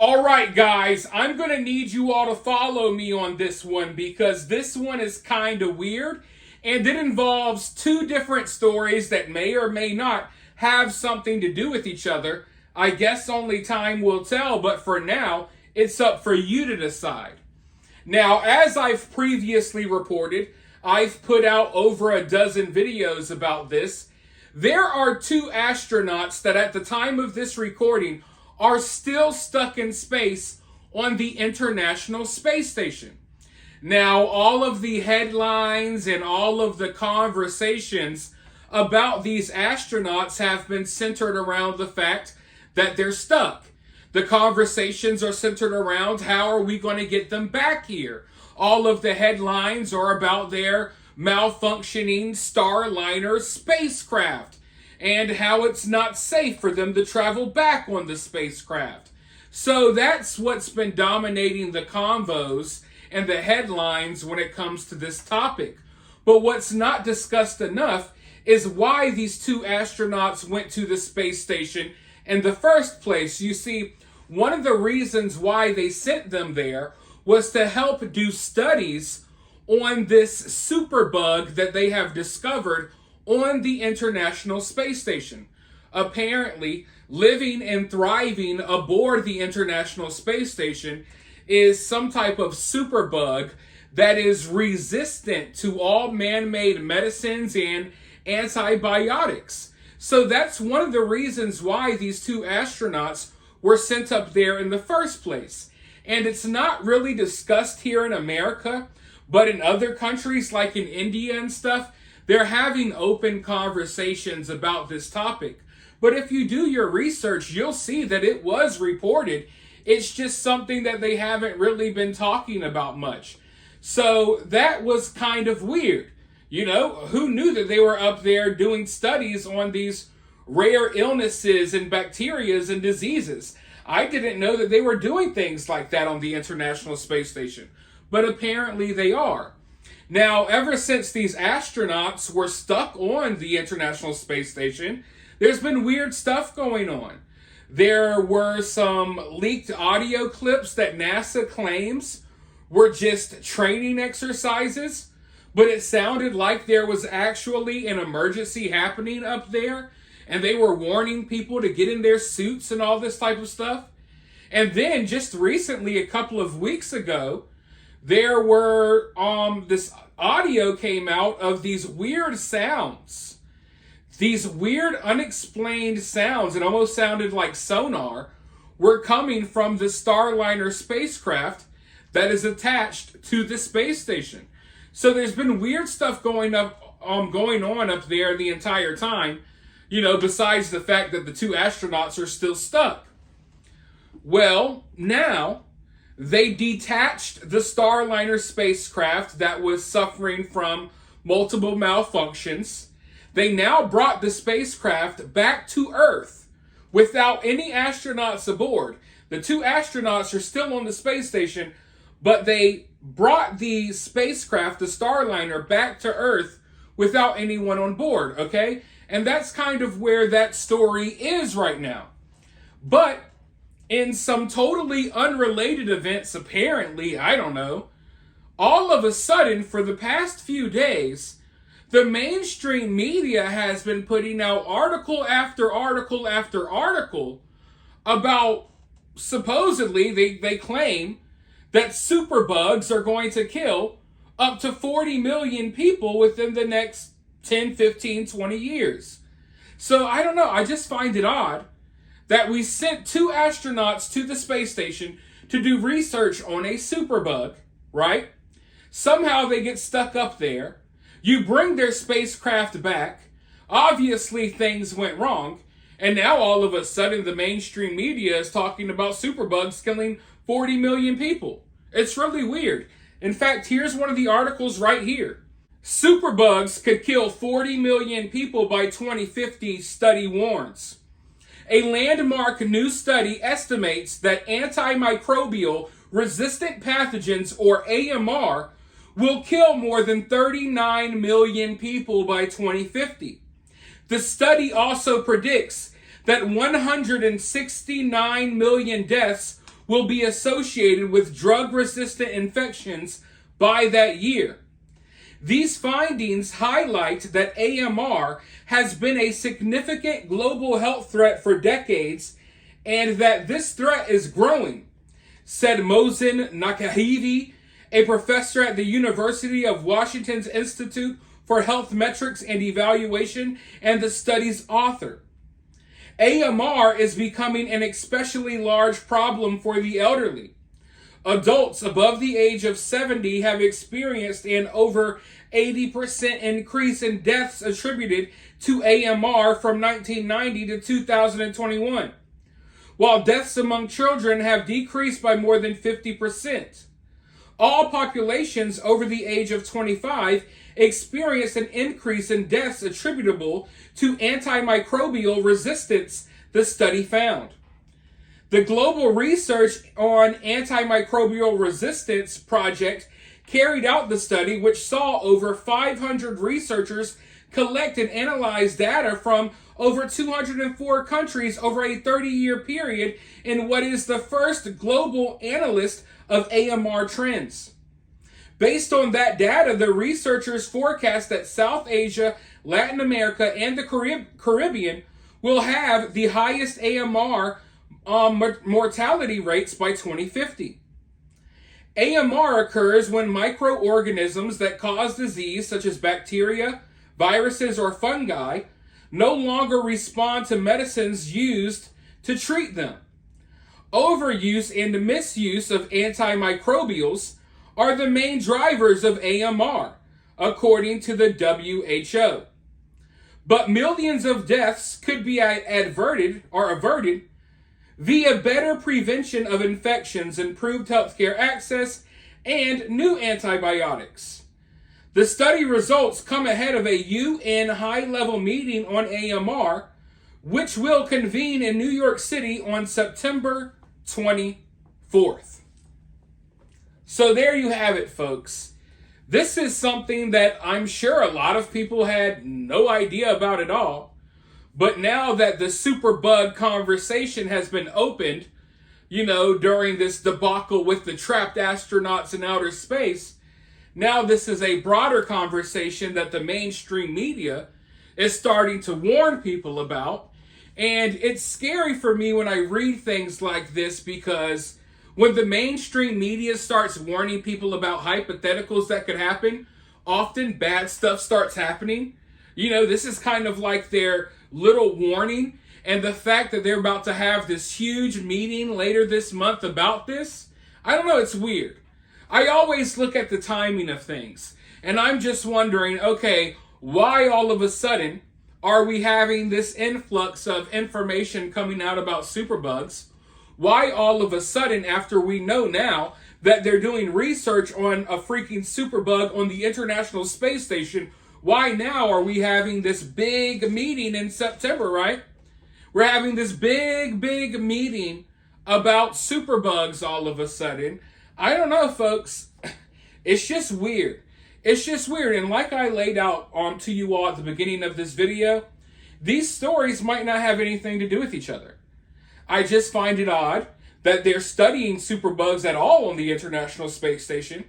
All right, guys, I'm going to need you all to follow me on this one because this one is kind of weird and it involves two different stories that may or may not have something to do with each other. I guess only time will tell, but for now, it's up for you to decide. Now, as I've previously reported, I've put out over a dozen videos about this. There are two astronauts that at the time of this recording are still stuck in space on the International Space Station. Now, all of the headlines and all of the conversations about these astronauts have been centered around the fact that they're stuck. The conversations are centered around how are we going to get them back here. All of the headlines are about their malfunctioning Starliner spacecraft and how it's not safe for them to travel back on the spacecraft. So that's what's been dominating the convos and the headlines when it comes to this topic. But what's not discussed enough is why these two astronauts went to the space station in the first place. You see, one of the reasons why they sent them there was to help do studies on this superbug that they have discovered on the International Space Station. Apparently, living and thriving aboard the International Space Station is some type of superbug that is resistant to all man-made medicines and antibiotics. So that's one of the reasons why these two astronauts were sent up there in the first place. And it's not really discussed here in America, but in other countries like in India and stuff, they're having open conversations about this topic. But if you do your research, you'll see that it was reported. It's just something that they haven't really been talking about much. So that was kind of weird. You know, who knew that they were up there doing studies on these rare illnesses and bacterias and diseases? I didn't know that they were doing things like that on the International Space Station. But apparently they are. Now, ever since these astronauts were stuck on the International Space Station, there's been weird stuff going on. There were some leaked audio clips that NASA claims were just training exercises, but it sounded like there was actually an emergency happening up there, and they were warning people to get in their suits and all this type of stuff. And then just recently, a couple of weeks ago, there were, this audio came out of these weird sounds. These weird unexplained sounds, it almost sounded like sonar, were coming from the Starliner spacecraft that is attached to the space station. So there's been weird stuff going on up there the entire time, you know, besides the fact that the two astronauts are still stuck. Well, now they detached the Starliner spacecraft that was suffering from multiple malfunctions. They now brought the spacecraft back to Earth without any astronauts aboard. The two astronauts are still on the space station, but they brought the spacecraft, the Starliner, back to Earth without anyone on board, okay? And that's kind of where that story is right now. But in some totally unrelated events, apparently, I don't know, all of a sudden, for the past few days, the mainstream media has been putting out article after article after article about, supposedly, they claim that superbugs are going to kill up to 40 million people within the next 10, 15, 20 years. So, I don't know, I just find it odd that we sent two astronauts to the space station to do research on a superbug, right? Somehow they get stuck up there. You bring their spacecraft back. Obviously things went wrong. And now all of a sudden the mainstream media is talking about superbugs killing 40 million people. It's really weird. In fact, here's one of the articles right here. Superbugs could kill 40 million people by 2050, study warns. A landmark new study estimates that antimicrobial resistant pathogens, or AMR, will kill more than 39 million people by 2050. The study also predicts that 169 million deaths will be associated with drug-resistant infections by that year. These findings highlight that AMR has been a significant global health threat for decades and that this threat is growing, said Mohsen Nakahivi, a professor at the University of Washington's Institute for Health Metrics and Evaluation and the study's author. AMR is becoming an especially large problem for the elderly. Adults above the age of 70 have experienced an over 80% increase in deaths attributed to AMR from 1990 to 2021, while deaths among children have decreased by more than 50%. All populations over the age of 25 experienced an increase in deaths attributable to antimicrobial resistance, the study found. The Global Research on Antimicrobial Resistance project carried out the study, which saw over 500 researchers collect and analyze data from over 204 countries over a 30-year period in what is the first global analyst of AMR trends. Based on that data, the researchers forecast that South Asia, Latin America, and the Caribbean will have the highest AMR mortality rates by 2050. AMR occurs when microorganisms that cause disease, such as bacteria, viruses, or fungi, no longer respond to medicines used to treat them. Overuse and misuse of antimicrobials are the main drivers of AMR, according to the WHO. But millions of deaths could be averted via better prevention of infections, improved healthcare access, and new antibiotics. The study results come ahead of a UN high-level meeting on AMR, which will convene in New York City on September 24th. So there you have it, folks. This is something that I'm sure a lot of people had no idea about at all. But now that the superbug conversation has been opened, during this debacle with the trapped astronauts in outer space, now this is a broader conversation that the mainstream media is starting to warn people about. And it's scary for me when I read things like this, because when the mainstream media starts warning people about hypotheticals that could happen, often bad stuff starts happening. This is kind of like their little warning. And the fact that they're about to have this huge meeting later this month about this, I don't know, it's weird. I always look at the timing of things. And I'm just wondering, okay, why all of a sudden are we having this influx of information coming out about superbugs? Why all of a sudden, after we know now that they're doing research on a freaking superbug on the International Space Station, why now are we having this big meeting in September, right? We're having this big meeting about superbugs all of a sudden. I don't know, folks. It's just weird. It's just weird. And like I laid out to you all at the beginning of this video, these stories might not have anything to do with each other. I just find it odd that they're studying superbugs at all on the International Space Station.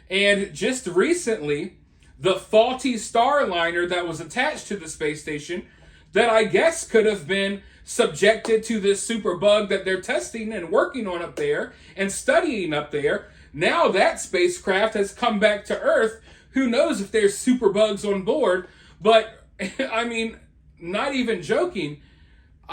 And just recently, the faulty Starliner that was attached to the space station, that I guess could have been subjected to this superbug that they're testing and working on up there and studying up there, now that spacecraft has come back to Earth. Who knows if there's superbugs on board? But, I mean, not even joking,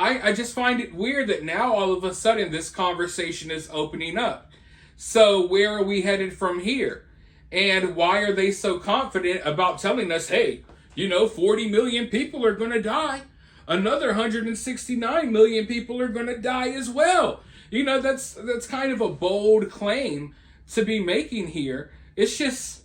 I just find it weird that now all of a sudden this conversation is opening up. So where are we headed from here? And why are they so confident about telling us, hey, 40 million people are going to die. Another 169 million people are going to die as well. That's kind of a bold claim to be making here. It's just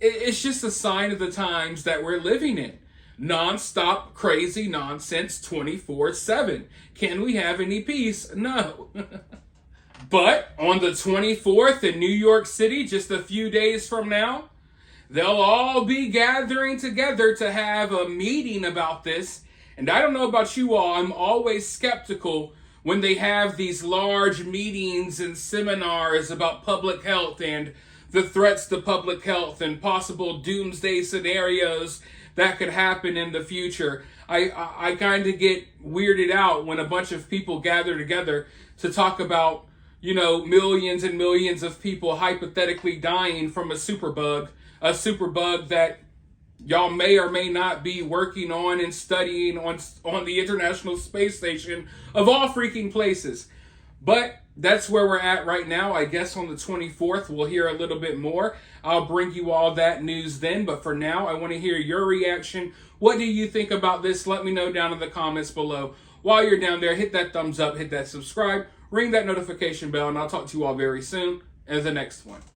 a sign of the times that we're living in. Non-stop crazy nonsense 24/7. Can we have any peace? No. But on the 24th in New York City, just a few days from now, they'll all be gathering together to have a meeting about this. And I don't know about you all, I'm always skeptical when they have these large meetings and seminars about public health and the threats to public health and possible doomsday scenarios that could happen in the future. I kind of get weirded out when a bunch of people gather together to talk about, millions and millions of people hypothetically dying from a superbug that y'all may or may not be working on and studying on the International Space Station of all freaking places. But that's where we're at right now. I guess on the 24th, we'll hear a little bit more. I'll bring you all that news then. But for now, I want to hear your reaction. What do you think about this? Let me know down in the comments below. While you're down there, hit that thumbs up, hit that subscribe, ring that notification bell, and I'll talk to you all very soon in the next one.